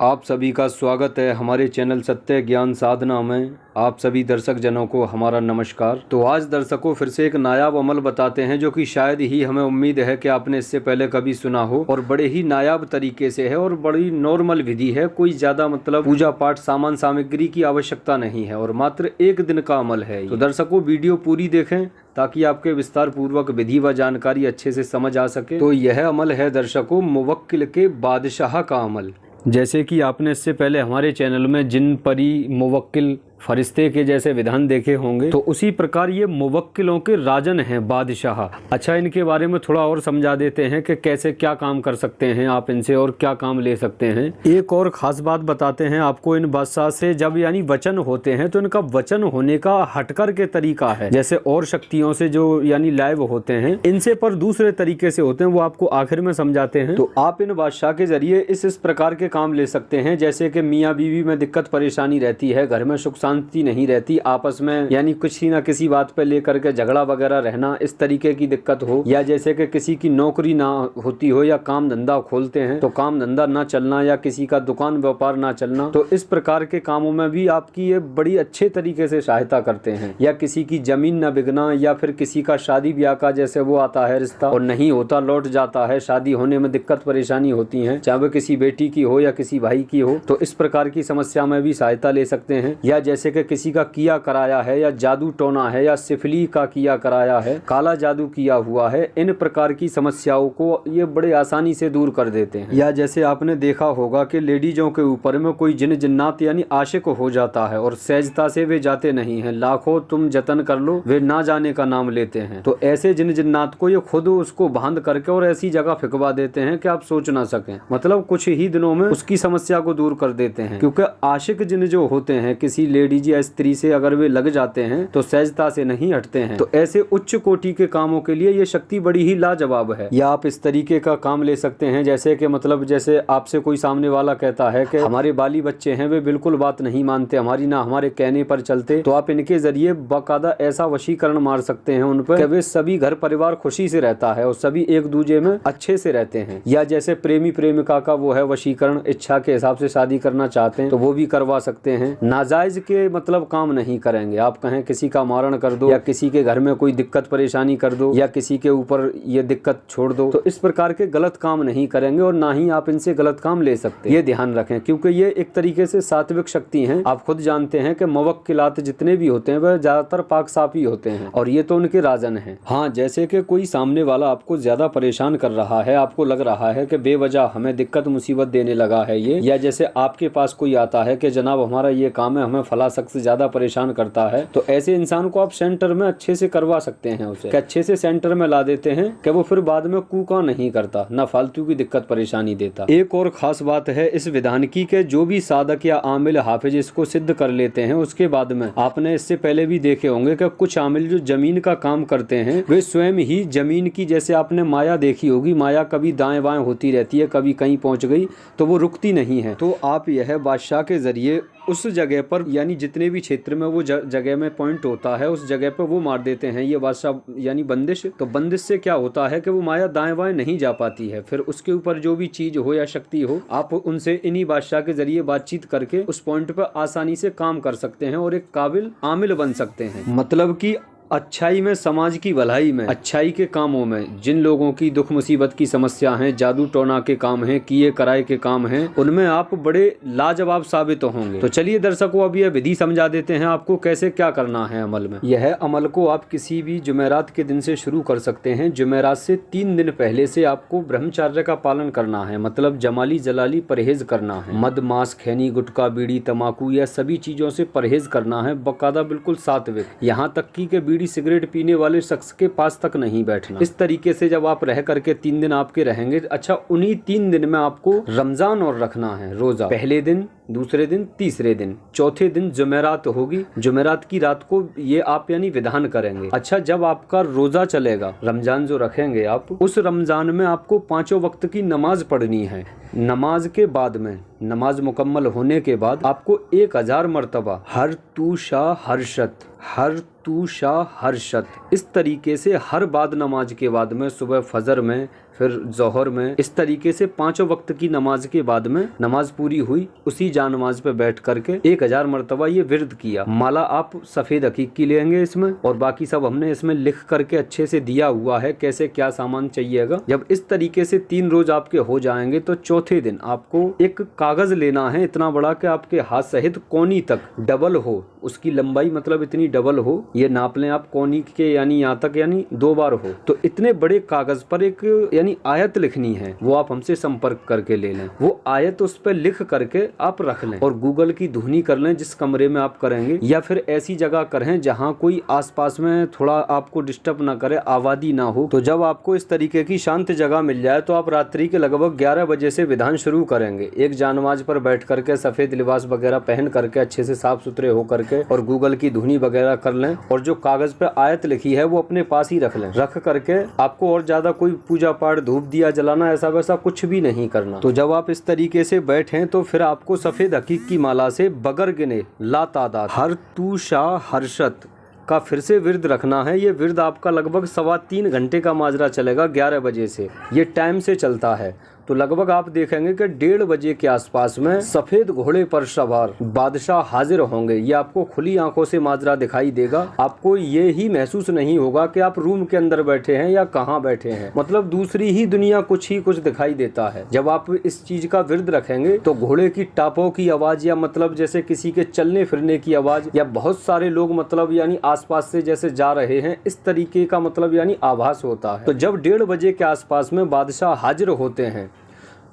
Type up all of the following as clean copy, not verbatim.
आप सभी का स्वागत है हमारे चैनल सत्य ज्ञान साधना में। आप सभी दर्शक जनों को हमारा नमस्कार। तो आज दर्शकों फिर से एक नायाब अमल बताते हैं जो कि शायद ही हमें उम्मीद है कि आपने इससे पहले कभी सुना हो, और बड़े ही नायाब तरीके से है और बड़ी नॉर्मल विधि है। कोई ज्यादा पूजा पाठ सामान सामग्री की आवश्यकता नहीं है और मात्र एक दिन का अमल है। तो दर्शकों वीडियो पूरी देखें ताकि आपके विस्तार पूर्वक विधि व जानकारी अच्छे से समझ आ सके। तो यह अमल है दर्शकों मुवक्किल के बादशाह का अमल। जैसे कि आपने इससे पहले हमारे चैनल में जिन परी मुवक्किल फरिश्ते के जैसे विधान देखे होंगे, तो उसी प्रकार ये मुवक्किलों के राजन हैं, बादशाह। अच्छा, इनके बारे में थोड़ा और समझा देते हैं कि कैसे क्या काम कर सकते हैं आप इनसे और क्या काम ले सकते हैं। एक और खास बात बताते हैं आपको, इन बादशाह से जब यानी वचन होते हैं तो इनका वचन होने का हटकर के तरीका है। जैसे और शक्तियों से जो यानी लाइव होते हैं इनसे पर दूसरे तरीके से होते हैं, वो आपको आखिर में समझाते हैं। तो आप इन बादशाह के जरिए इस प्रकार के काम ले सकते हैं, जैसे कि मियाँ बीवी में दिक्कत परेशानी रहती है, घर में सुख शांति नहीं रहती, आपस में यानी किसी ना किसी बात पे लेकर के झगड़ा वगैरह रहना, इस तरीके की दिक्कत हो, या जैसे कि किसी की नौकरी ना होती हो या काम धंधा खोलते हैं तो काम धंधा ना चलना, या किसी का दुकान व्यापार ना चलना, तो इस प्रकार के कामों में भी आपकी ये बड़ी अच्छे तरीके से सहायता करते हैं। या किसी की जमीन न बिकना, या फिर किसी का शादी ब्याह का जैसे वो आता है रिश्ता और नहीं होता, लौट जाता है, शादी होने में दिक्कत परेशानी होती है, चाहे वो किसी बेटी की हो या किसी भाई की हो, तो इस प्रकार की समस्या में भी सहायता ले सकते हैं। या जैसे कि किसी का किया कराया है, या जादू टोना है, या सिफली का किया कराया है, काला जादू किया हुआ है, इन प्रकार की समस्याओं को ये बड़े आसानी से दूर कर देते हैं। या जैसे आपने देखा होगा कि लेडीजों के ऊपर में कोई जिन जिन्नात यानी आशिक हो जाता है और सहजता से वे जाते नहीं हैं, लाखों तुम जतन कर लो वे ना जाने का नाम लेते हैं, तो ऐसे जिन जिन्नात को ये खुद उसको बांध करके और ऐसी जगह फिकवा देते हैं कि आप सोच ना सकें। मतलब कुछ ही दिनों में उसकी समस्या को दूर कर देते हैं, क्योंकि आशिक जिन जो होते हैं किसी लेडीज या स्त्री से अगर वे लग जाते हैं तो सहजता से नहीं हटते हैं। तो ऐसे उच्च कोटि के कामों के लिए ये शक्ति बड़ी ही लाजवाब है। या आप इस तरीके का काम ले सकते हैं, जैसे कि जैसे आपसे कोई सामने वाला कहता है कि हमारे बाली बच्चे हैं, वे बिल्कुल बात नहीं मानते हमारी, ना हमारे कहने पर चलते, तो आप इनके जरिए बाकायदा ऐसा वशीकरण मार सकते हैं उन पर कि वे सभी घर परिवार खुशी से रहता है और सभी एक दूसरे में अच्छे से रहते हैं। या जैसे प्रेमी प्रेमिका का वो है वशीकरण, इच्छा के हिसाब से शादी करना चाहते हैं तो वो भी करवा सकते हैं। नाजायज के काम नहीं करेंगे। आप कहें किसी का मारण कर दो, या किसी के घर में कोई दिक्कत परेशानी कर दो, या किसी के ऊपर ये दिक्कत छोड़ दो, तो इस प्रकार के गलत काम नहीं करेंगे और ना ही आप इनसे गलत काम ले सकते। ये ध्यान रखें, क्योंकि ये एक तरीके से सात्विक शक्ति हैं। आप खुद जानते हैं कि मुवक्किलात जितने भी होते हैं वह ज्यादातर पाक साफी होते हैं और ये तो उनके राजन हैं। हाँ, जैसे कि कोई सामने वाला आपको ज्यादा परेशान कर रहा है, आपको लग रहा है कि बेवजह हमें दिक्कत मुसीबत देने लगा है ये, या जैसे आपके पास कोई आता है कि जनाब हमारा ये काम है, हमें फला शख्स ज्यादा परेशान करता है, तो ऐसे इंसान को आप सेंटर में अच्छे से करवा सकते हैं। उसे अच्छे से सेंटर में ला देते हैं कि वो फिर बाद में कूका नहीं करता, ना फालतू की दिक्कत परेशानी देता। एक और खास बात है इस विधान की कि जो भी साधक या आमिल हाफिज इसको सिद्ध कर लेते हैं, उसके बाद में आपने इससे पहले भी देखे होंगे कि कुछ आमिल जो जमीन का काम करते हैं वे स्वयं ही जमीन की, जैसे आपने माया देखी होगी, माया कभी दाएं बाएं होती रहती है, कभी कहीं पहुंच गई तो वो रुकती नहीं है। तो आप यह बादशाह के जरिए उस जगह पर यानी जितने भी क्षेत्र में वो जगह में पॉइंट होता है उस जगह पर वो मार देते हैं ये बादशाह यानी बंदिश। तो बंदिश से क्या होता है कि वो माया दाएं बाएं नहीं जा पाती है, फिर उसके ऊपर जो भी चीज हो या शक्ति हो, आप उनसे इन्हीं बादशाह के जरिए बातचीत करके उस पॉइंट पर आसानी से काम कर सकते हैं और एक काबिल आमिल बन सकते हैं। मतलब कि अच्छाई में, समाज की भलाई में, अच्छाई के कामों में, जिन लोगों की दुख मुसीबत की समस्या है, जादू टोना के काम है, किए कराए के काम है, उनमें आप बड़े लाजवाब साबित होंगे। तो चलिए दर्शकों अब यह विधि समझा देते हैं आपको कैसे क्या करना है अमल में। यह अमल को आप किसी भी जुमेरात के दिन से शुरू कर सकते हैं। जुमेरात से 3 दिन पहले से आपको ब्रह्मचर्य का पालन करना है, मतलब जमाली जलाली परहेज करना है। मद मांस खैनी गुटखा बीड़ी तम्बाकू यह सभी चीजों से परहेज करना है, बाकायदा बिल्कुल सात्विक। यहाँ तक की बीड़ी सिगरेट पीने वाले शख्स के पास तक नहीं बैठना। इस तरीके से जब आप रह करके 3 दिन आपके रहेंगे, अच्छा उन्हीं 3 दिन में आपको रमजान और रखना है रोजा। पहले दिन, दूसरे दिन, तीसरे दिन, चौथे दिन जुमेरात होगी। जुमेरात की रात को ये आप यानी विधान करेंगे। अच्छा, जब आपका रोजा चलेगा, रमजान जो रखेंगे आप, उस रमजान में आपको 5 वक्त की नमाज पढ़नी है। नमाज के बाद में, नमाज मुकम्मल होने के बाद आपको 1000 मरतबा हर तू शाह हर्षत, हर तू शाह हर्षत, इस तरीके से हर बाद नमाज के बाद में, सुबह फजर में, फिर जोहर में, इस तरीके से 5 वक्त की नमाज के बाद में नमाज पूरी हुई, उसी जानमाज पे बैठ करके 1000 मरतबा ये विर्द किया। माला आप सफेद अकीक की लेंगे इसमें, और बाकी सब हमने इसमें लिख करके अच्छे से दिया हुआ है कैसे क्या सामान चाहिएगा। जब इस तरीके से 3 रोज आपके हो जाएंगे तो चौथे दिन आपको एक कागज लेना है इतना बड़ा कि आपके हाथ सहित कोनी तक डबल हो, उसकी लंबाई मतलब इतनी डबल हो, ये नाप लें आप कोनी के, यानी यहाँ तक यानी 2 बार हो। तो इतने बड़े कागज पर एक यानी आयत लिखनी है, वो आप हमसे संपर्क करके ले लें। वो आयत उस पर लिख करके आप रख लें और गूगल की धुनी कर लें जिस कमरे में आप करेंगे, या फिर ऐसी जगह करें जहाँ कोई आसपास में थोड़ा आपको डिस्टर्ब ना करे, आबादी ना हो। तो जब आपको इस तरीके की शांत जगह मिल जाए तो आप रात्रि के लगभग 11 बजे से विधान शुरू करेंगे। एक जानमाज पर बैठ करके सफेद लिबास वगैरह पहन करके अच्छे से साफ सुथरे हो करके और गूगल की धुनी वगैरह कर लें, और जो कागज पे आयत लिखी है वो अपने पास ही रख लें। रख करके आपको और ज्यादा कोई पूजा पाठ धूप दिया जलाना ऐसा वैसा कुछ भी नहीं करना। तो जब आप इस तरीके से बैठे तो फिर आपको सफेद हकीक की माला से बगर गिने ला तादाद हर तू शाह हर्षत का फिर से विर्द रखना है। ये विर्द आपका लगभग 3.25 घंटे का माजरा चलेगा, 11 बजे से ये टाइम से चलता है। तो लगभग आप देखेंगे कि 1:30 बजे के आसपास में सफेद घोड़े पर सवार बादशाह हाजिर होंगे। ये आपको खुली आंखों से माजरा दिखाई देगा, आपको ये ही महसूस नहीं होगा कि आप रूम के अंदर बैठे हैं या कहाँ बैठे हैं, मतलब दूसरी ही दुनिया कुछ दिखाई देता है। जब आप इस चीज का विर्द रखेंगे तो घोड़े की टापों की आवाज, या मतलब जैसे किसी के चलने फिरने की आवाज, या बहुत सारे लोग मतलब यानी आसपास से जैसे जा रहे हैं, इस तरीके का मतलब यानी आभास होता है। तो जब 1:30 बजे के आसपास में बादशाह हाजिर होते हैं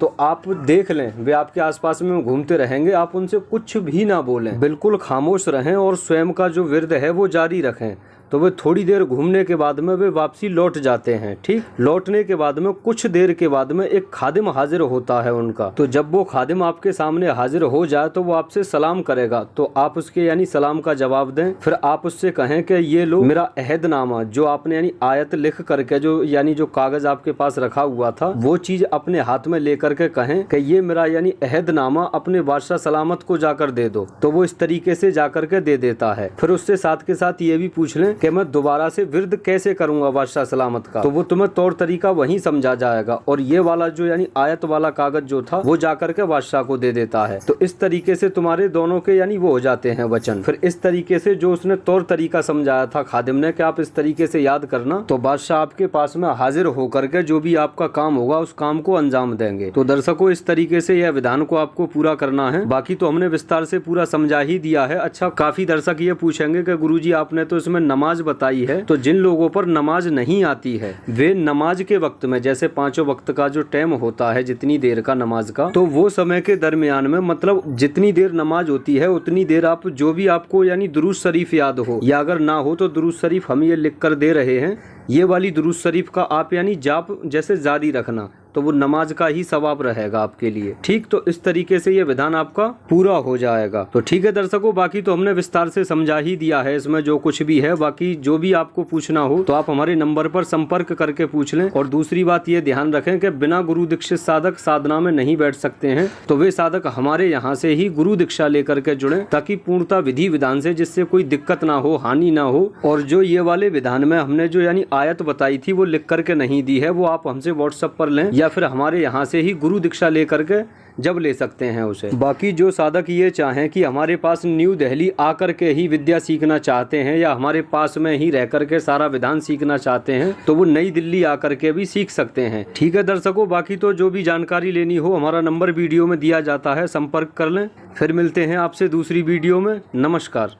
तो आप देख लें वे आपके आसपास में घूमते रहेंगे, आप उनसे कुछ भी ना बोलें, बिल्कुल खामोश रहें और स्वयं का जो विर्द है वो जारी रखें। तो वे थोड़ी देर घूमने के बाद में वे वापसी लौट जाते हैं। ठीक, लौटने के बाद में कुछ देर के बाद में एक खादिम हाजिर होता है उनका। तो जब वो खादिम आपके सामने हाजिर हो जाए तो वो आपसे सलाम करेगा, तो आप उसके यानी सलाम का जवाब दें। फिर आप उससे कहें कि ये लो मेरा अहदनामा, जो आपने यानी आयत लिख करके जो यानी जो कागज आपके पास रखा हुआ था वो चीज अपने हाथ में लेकर के कहें कि ये मेरा यानी अहदनामा अपने बादशाह सलामत को जाकर दे दो। तो वो इस तरीके से जाकर के दे देता है। फिर उससे साथ के साथ ये भी पूछ लें कि मैं दोबारा से विर्द कैसे करूंगा बादशाह सलामत का, तो वो तुम्हें तौर तरीका वहीं समझा जाएगा। और ये वाला जो यानी आयत वाला कागज जो था वो जाकर के बादशाह को दे देता है। तो इस तरीके से तुम्हारे दोनों के यानी वो हो जाते हैं वचन। फिर इस तरीके से जो उसने तौर तरीका समझाया था खादिम ने कि आप इस तरीके से याद करना, तो बादशाह आपके पास में हाजिर होकर के जो भी आपका काम होगा उस काम को अंजाम देंगे। तो दर्शकों, इस तरीके से यह विधान को आपको पूरा करना है। बाकी तो हमने विस्तार से पूरा समझा ही दिया है। अच्छा, काफी दर्शक ये पूछेंगे कि गुरुजी आपने तो इसमें नमाज बताई है, तो जिन लोगों पर नमाज नहीं आती है वे नमाज के वक्त में, जैसे 5 वक्त का जो टाइम होता है जितनी देर का नमाज का, तो वो समय के दरमियान में मतलब जितनी देर नमाज होती है उतनी देर आप जो भी आपको यानी दुरूद शरीफ याद हो, या अगर ना हो तो दुरूद शरीफ हम ये लिख कर दे रहे हैं, ये वाली दुरूद शरीफ का आप यानी जाप जैसे जारी रखना, तो वो नमाज का ही सवाब रहेगा आपके लिए। ठीक, तो इस तरीके से ये विधान आपका पूरा हो जाएगा। तो ठीक है दर्शकों, बाकी तो हमने विस्तार से समझा ही दिया है इसमें जो कुछ भी है। बाकी जो भी आपको पूछना हो तो आप हमारे नंबर पर संपर्क करके पूछ लें। और दूसरी बात ये ध्यान रखें कि बिना गुरु दीक्षित साधक साधना में नहीं बैठ सकते हैं, तो वे साधक हमारे यहाँ से ही गुरु दीक्षा लेकर के जुड़े, ताकि पूर्णता विधि विधान से, जिससे कोई दिक्कत ना हो, हानि ना हो। और जो ये वाले विधान में हमने जो यानी आयत बताई थी वो लिख करके नहीं दी है, वो आप हमसे व्हाट्सएप पर लें या फिर हमारे यहाँ से ही गुरु दीक्षा लेकर के जब ले सकते हैं उसे। बाकी जो साधक ये चाहें कि हमारे पास न्यू दिल्ली आकर के ही विद्या सीखना चाहते हैं या हमारे पास में ही रह करके सारा विधान सीखना चाहते हैं, तो वो नई दिल्ली आकर के भी सीख सकते हैं। ठीक है दर्शकों, बाकी तो जो भी जानकारी लेनी हो हमारा नंबर वीडियो में दिया जाता है, संपर्क कर लें। फिर मिलते हैं आपसे दूसरी वीडियो में। नमस्कार।